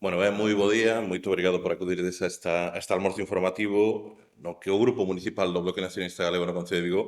Moi bo día, moito obrigado por acudirdes a este almorzo informativo no que o Grupo Municipal do Bloque Nacionalista Galego no Concello de Vigo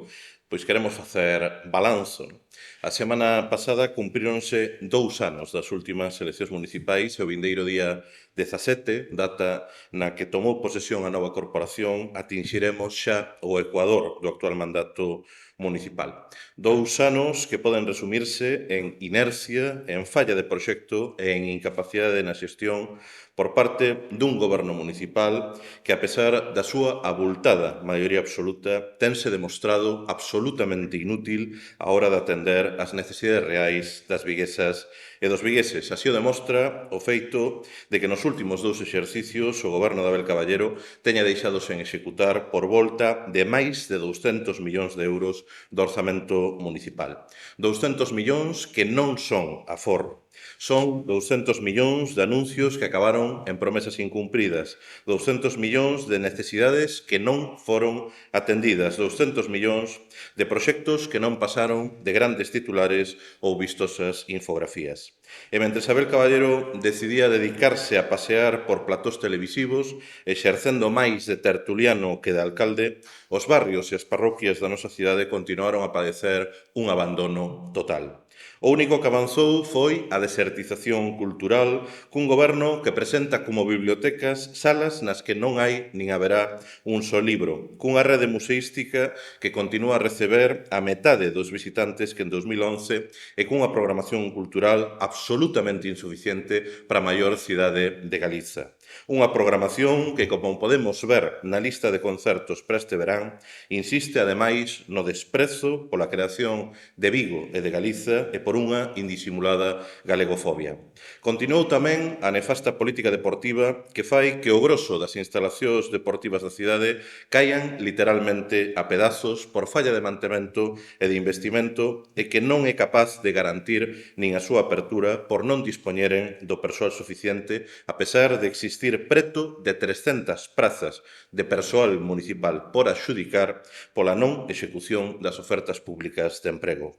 pois queremos facer balanzo. A semana pasada cumpríronse 2 anos das últimas eleccións municipais e o vindeiro día 17, data na que tomou posesión a nova corporación, atinxiremos xa o ecuador do actual mandato municipal. 2 anos que poden resumirse en inercia, en falla de proxecto e en incapacidade na xestión por parte dun goberno municipal que, a pesar da súa abultada maioría absoluta, tense demostrado absolutamente inútil á hora de atender as necesidades reais das viguesas e dos vigueses. Así o demostra o feito de que nos últimos 2 exercicios o goberno de Abel Caballero teña deixado sen executar por volta de máis de 200 millóns de euros do orzamento municipal. 200 millóns que non son aforro. Son 200 millóns de anuncios que acabaron en promesas incumpridas, 200 millóns de necesidades que non foron atendidas, 200 millóns de proxectos que non pasaron de grandes titulares ou vistosas infografías. E mentre Abel Caballero decidía dedicarse a pasear por platós televisivos, exercendo máis de tertuliano que de alcalde, os barrios e as parroquias da nosa cidade continuaron a padecer un abandono total. O único que avanzou foi a desertización cultural cun goberno que presenta como bibliotecas salas nas que non hai nin haberá un só libro, cunha rede museística que continúa a receber a metade dos visitantes que en 2011 e cunha programación cultural absolutamente insuficiente para a maior cidade de Galiza. Unha programación que, como podemos ver na lista de concertos para este verán, insiste ademais no desprezo pola creación de Vigo e de Galiza e por unha indisimulada galegofobia. Continuou tamén a nefasta política deportiva que fai que o grosso das instalacións deportivas da cidade caian literalmente a pedazos por falla de mantemento e de investimento e que non é capaz de garantir nin a súa apertura por non dispoñeren do persoal suficiente a pesar de existir preto de 300 prazas de persoal municipal por adxudicar pola non execución das ofertas públicas de emprego.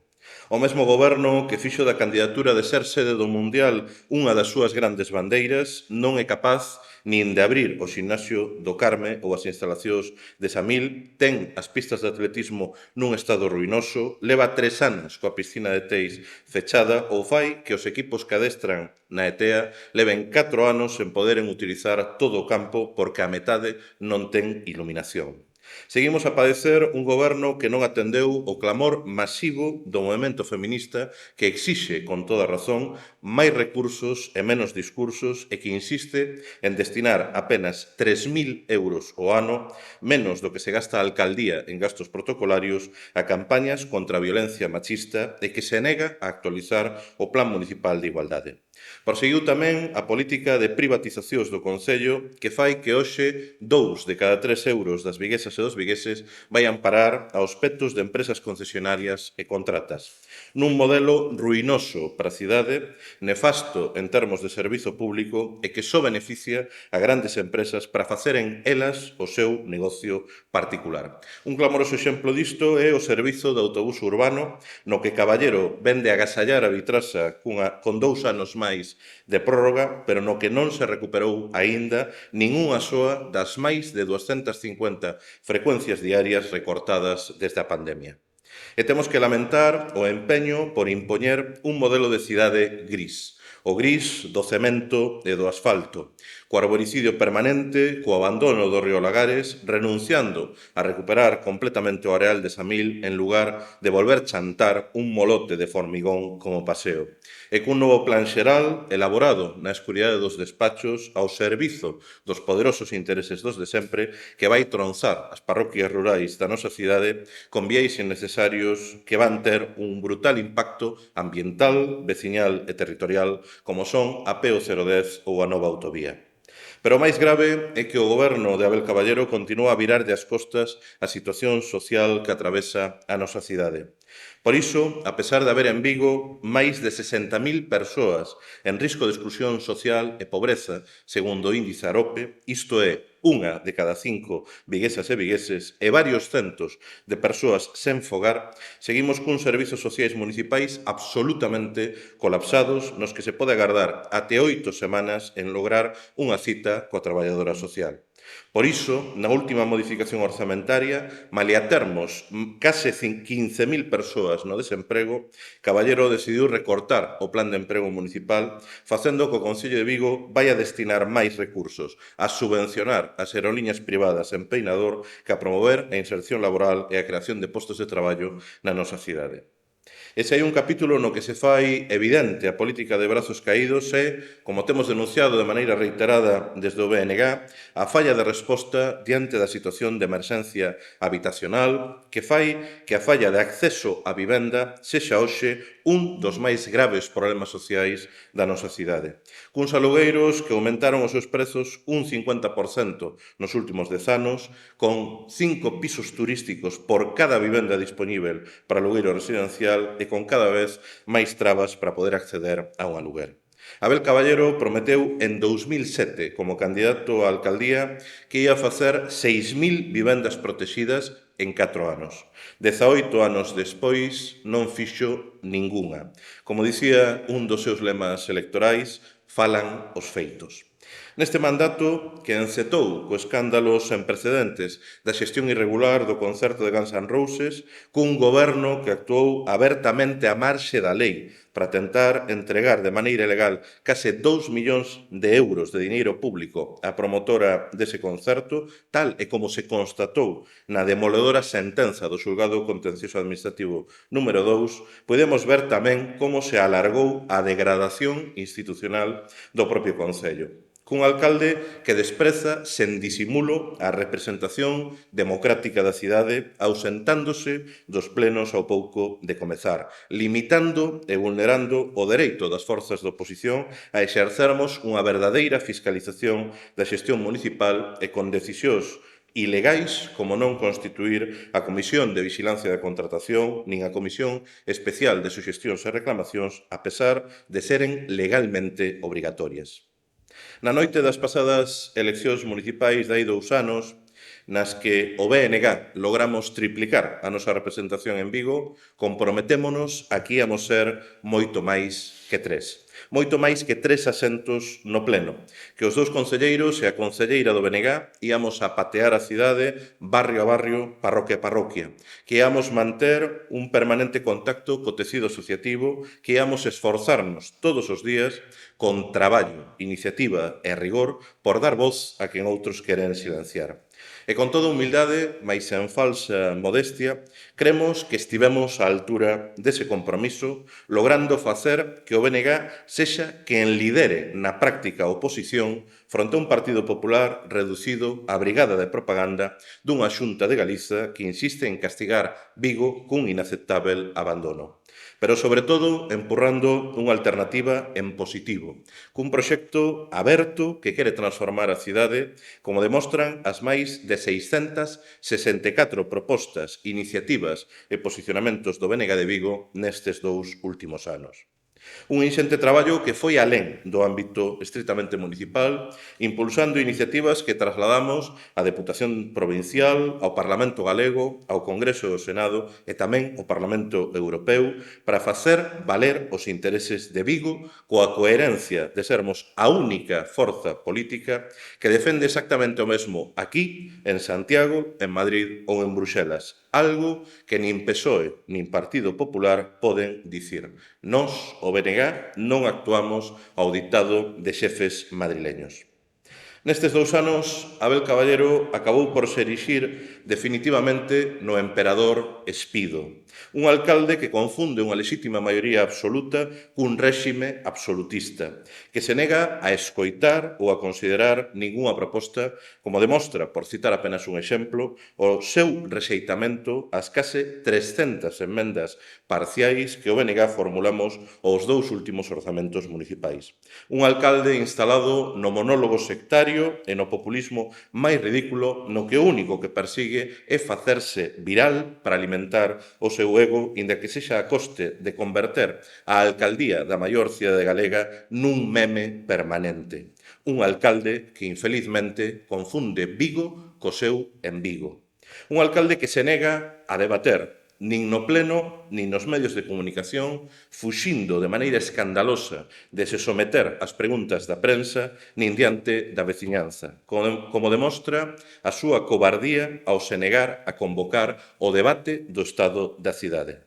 O mesmo goberno que fixo da candidatura de ser sede do Mundial unha das súas grandes bandeiras non é capaz nin de abrir o ximnasio do Carme ou as instalacións de Samil, ten as pistas de atletismo nun estado ruinoso, leva 3 anos coa piscina de Teis fechada ou fai que os equipos que adestran na ETEA leven 4 anos en poderen utilizar todo o campo porque a metade non ten iluminación. Seguimos a padecer un goberno que non atendeu o clamor masivo do movemento feminista que exixe, con toda razón, máis recursos e menos discursos e que insiste en destinar apenas 3.000 euros ao ano, menos do que se gasta a alcaldía en gastos protocolarios, a campañas contra a violencia machista e que se nega a actualizar o Plan Municipal de Igualdade. Proseguiu tamén a política de privatizacións do Concello que fai que hoxe 2 de cada 3 euros das viguesas e dos vigueses vayan parar aos petos de empresas concesionarias e contratas. Nun modelo ruinoso para a cidade, nefasto en termos de servizo público e que só beneficia a grandes empresas para faceren elas o seu negocio particular. Un clamoroso exemplo disto é o servizo de autobús urbano no que Caballero vende agasallar a Vitrasa con 2 anos máis de prórroga, pero no que non se recuperou aínda ningunha soa das máis de 250 frecuencias diarias recortadas desde a pandemia. E temos que lamentar o empeño por impoñer un modelo de cidade gris, o gris do cemento e do asfalto, co arboricidio permanente, co abandono do río Lagares, renunciando a recuperar completamente o areal de Samil en lugar de volver chantar un molote de formigón como paseo. E cun novo plan xeral, elaborado na escuridade dos despachos, ao servizo dos poderosos intereses dos de sempre, que vai tronzar as parroquias rurais da nosa cidade con viais innecesarios que van ter un brutal impacto ambiental, veciñal e territorial, como son a PO 010 ou a nova autovía. Pero o máis grave é que o goberno de Abel Caballero continúa a virarlle as costas a situación social que atravesa a nosa cidade. Por iso, a pesar de haber en Vigo máis de 60.000 persoas en risco de exclusión social e pobreza, segundo o índice Arope, isto é, unha de cada 5 viguesas e vigueses e varios centos de persoas sen fogar, seguimos cuns servizos sociais municipais absolutamente colapsados nos que se pode agardar até 8 semanas en lograr unha cita coa traballadora social. Por iso, na última modificación orzamentaria, malia termos case 15.000 persoas no desemprego, Caballero decidiu recortar o plan de emprego municipal, facendo que o Concello de Vigo vai a destinar máis recursos a subvencionar as aerolíneas privadas en Peinador que a promover a inserción laboral e a creación de postos de traballo na nosa cidade. Ese hai un capítulo no que se fai evidente a política de brazos caídos e, como temos denunciado de maneira reiterada desde o BNG, a falla de resposta diante da situación de emerxencia habitacional que fai que a falla de acceso á vivenda sexa hoxe un dos máis graves problemas sociais da nosa cidade. Cuns alugueiros que aumentaron os seus prezos un 50% nos últimos 10 anos, con 5 pisos turísticos por cada vivenda dispoñível para alugueiro residencial e con cada vez máis trabas para poder acceder a un aluguer. Abel Caballero prometeu en 2007, como candidato á alcaldía, que ia facer 6.000 vivendas protegidas en 4 anos. 18 anos despois non fixo ningunha. Como dicía un dos seus lemas electorais, falan os feitos. Neste mandato, que encetou co escándalo sen precedentes da xestión irregular do concerto de Guns N' Roses, cun goberno que actuou abertamente á marxe da lei para tentar entregar de maneira ilegal case 2 millóns de euros de diñeiro público á promotora dese concerto, tal e como se constatou na demoledora sentenza do xulgado contencioso administrativo número 2, podemos ver tamén como se alargou a degradación institucional do propio Concello. Cun alcalde que despreza sen disimulo a representación democrática da cidade, ausentándose dos plenos ao pouco de comezar, limitando e vulnerando o dereito das forzas de oposición a exercermos unha verdadeira fiscalización da xestión municipal e con decisións ilegais como non constituir a Comisión de Vigilancia da Contratación nin a Comisión Especial de Suxestións e Reclamacións, a pesar de seren legalmente obrigatorias. Na noite das pasadas eleccións municipais de hai 2 anos, nas que o BNG logramos triplicar a nosa representación en Vigo, comprometémonos a que íamos ser moito máis que 3. Moito máis que 3 asentos no pleno, que os 2 concelleiros e a concelleira do BNG íamos a patear a cidade barrio a barrio, parroquia a parroquia, que íamos manter un permanente contacto co tecido asociativo, que íamos esforzarnos todos os días con traballo, iniciativa e rigor por dar voz a quen outros queren silenciar. E con toda humildade, mais en falsa modestia, cremos que estivemos á altura dese compromiso, logrando facer que o BNG sexa quen lidere na práctica oposición fronte a un Partido Popular reducido á brigada de propaganda dunha Xunta de Galiza que insiste en castigar Vigo cun inaceptável abandono. Pero, sobre todo, empurrando unha alternativa en positivo, cun proxecto aberto que quere transformar a cidade, como demostran as máis de 664 propostas, iniciativas e posicionamentos do BNG de Vigo nestes 2 últimos anos. Un inxente traballo que foi alén do ámbito estritamente municipal, impulsando iniciativas que trasladamos á Deputación Provincial, ao Parlamento Galego, ao Congreso do Senado e tamén ao Parlamento Europeu para facer valer os intereses de Vigo coa coherencia de sermos a única forza política que defende exactamente o mesmo aquí, en Santiago, en Madrid ou en Bruxelas. Algo que nin PSOE nin Partido Popular poden dicir. Nós, o BNG, non actuamos ao ditado de xefes madrileños. Nestes 2 anos, Abel Caballero acabou por se erixir definitivamente no emperador espido, un alcalde que confunde unha lexítima maioría absoluta cun réxime absolutista, que se nega a escoitar ou a considerar ningunha proposta, como demostra, por citar apenas un exemplo, o seu rexeitamento ás case 300 emendas parciais que o BNG formulamos aos 2 últimos orzamentos municipais. Un alcalde instalado no monólogo sectario escenario e no populismo máis ridículo no que o único que persigue é facerse viral para alimentar o seu ego, inda que sexa a coste de converter a alcaldía da maior cidade galega nun meme permanente. Un alcalde que, infelizmente, confunde Vigo co seu en Vigo. Un alcalde que se nega a debater nin no pleno, nin nos medios de comunicación, fuxindo de maneira escandalosa de se someter ás preguntas da prensa, nin diante da veciñanza, como demostra a súa cobardía ao se negar a convocar o debate do estado da cidade.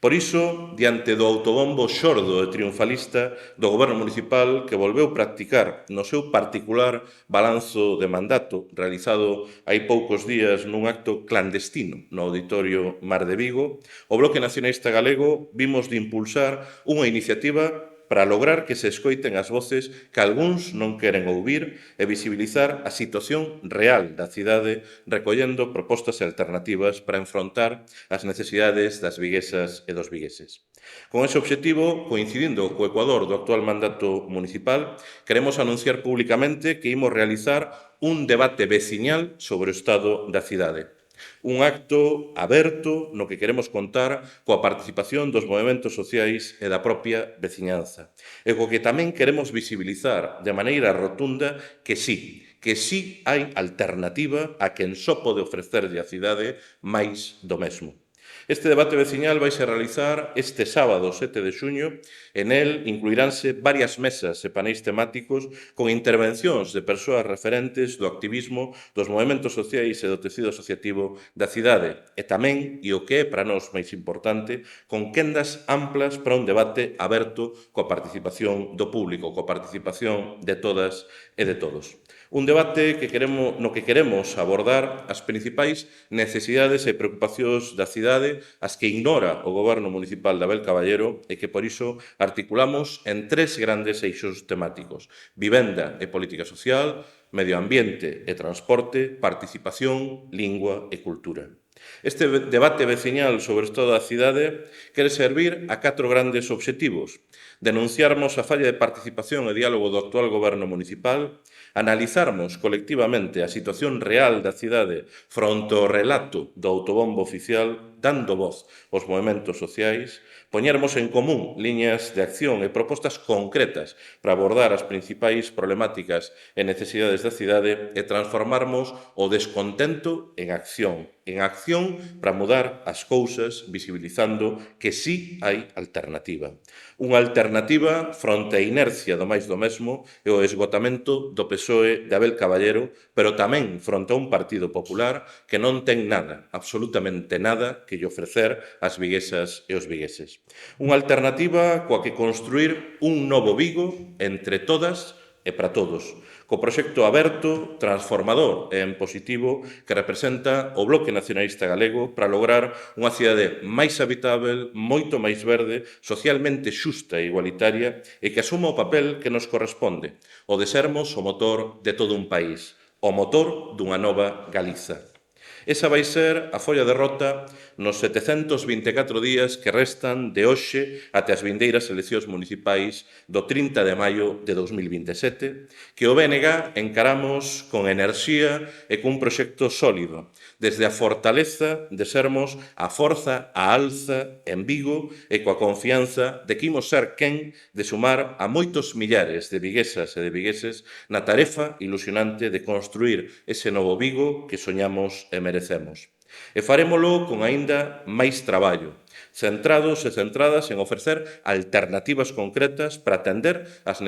Por iso, diante do autobombo xordo e triunfalista do goberno municipal que volveu practicar no seu particular balanzo de mandato realizado hai poucos días nun acto clandestino no Auditorio Mar de Vigo, o Bloque Nacionalista Galego vimos de impulsar unha iniciativa para lograr que se escoiten as voces que algúns non queren ouvir e visibilizar a situación real da cidade recollendo propostas alternativas para enfrontar as necesidades das viguesas e dos vigueses. Con ese obxectivo, coincidindo co Ecuador do actual mandato municipal, queremos anunciar públicamente que imos realizar un debate veciñal sobre o estado da cidade. Un acto aberto no que queremos contar coa participación dos movementos sociais e da propia veciñanza. E co que tamén queremos visibilizar de maneira rotunda que sí hai alternativa a quen só pode ofrecerlle a cidade máis do mesmo. Este debate veciñal vaise realizar este sábado 7 de xuño e nel incluiránse varias mesas e paneis temáticos con intervencións de persoas referentes do activismo dos movementos sociais e do tecido asociativo da cidade e tamén, e o que é para nós máis importante, con quendas amplas para un debate aberto coa participación do público, coa participación de todas e de todos. Un debate no que queremos abordar as principais necesidades e preocupacións da cidade, as que ignora o Goberno Municipal de Abel Caballero e que, por iso, articulamos en 3 grandes eixos temáticos: vivenda e política social, medio ambiente e transporte, participación, lingua e cultura. Este debate veciñal sobre o estado da cidade quere servir a 4 grandes obxectivos: denunciarmos a falla de participación e diálogo do actual Goberno Municipal, analizarmos colectivamente a situación real da cidade fronte ao relato do autobombo oficial, dando voz aos movementos sociais, poñermos en común liñas de acción e propostas concretas para abordar as principais problemáticas e necesidades da cidade e transformarmos o descontento en acción para mudar as cousas, visibilizando que sí hai alternativa. Unha alternativa fronte á inercia do máis do mesmo e o esgotamento do PSOE de Abel Caballero, pero tamén fronte a un Partido Popular que non ten nada, absolutamente nada, que lle ofrecer ás viguesas e os vigueses. Unha alternativa coa que construir un novo Vigo entre todas e para todos, co proxecto aberto, transformador e en positivo que representa o Bloque Nacionalista Galego para lograr unha cidade máis habitável, moito máis verde, socialmente xusta e igualitaria e que asuma o papel que nos corresponde, o de sermos o motor de todo un país, o motor dunha nova Galiza. Esa vai ser a folla de rota nos 724 días que restan de hoxe até as vindeiras eleccións municipais do 30 de maio de 2027, que o BNG encaramos con enerxía e cun proxecto sólido, desde a fortaleza de sermos a forza a alza en Vigo e coa confianza de que imos ser quen de sumar a moitos millares de viguesas e de vigueses na tarefa ilusionante de construir ese novo Vigo que soñamos e merecemos. E farémolo con aínda máis traballo, centrados e centradas en ofrecer alternativas concretas para atender as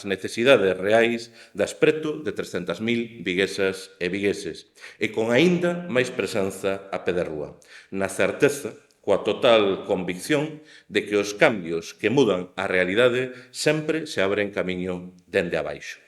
necesidades reais das preto de 300.000 viguesas e vigueses, e con aínda máis presenza a pé de rúa, na certeza, coa total convicción de que os cambios que mudan a realidade sempre se abren camiño dende abaixo.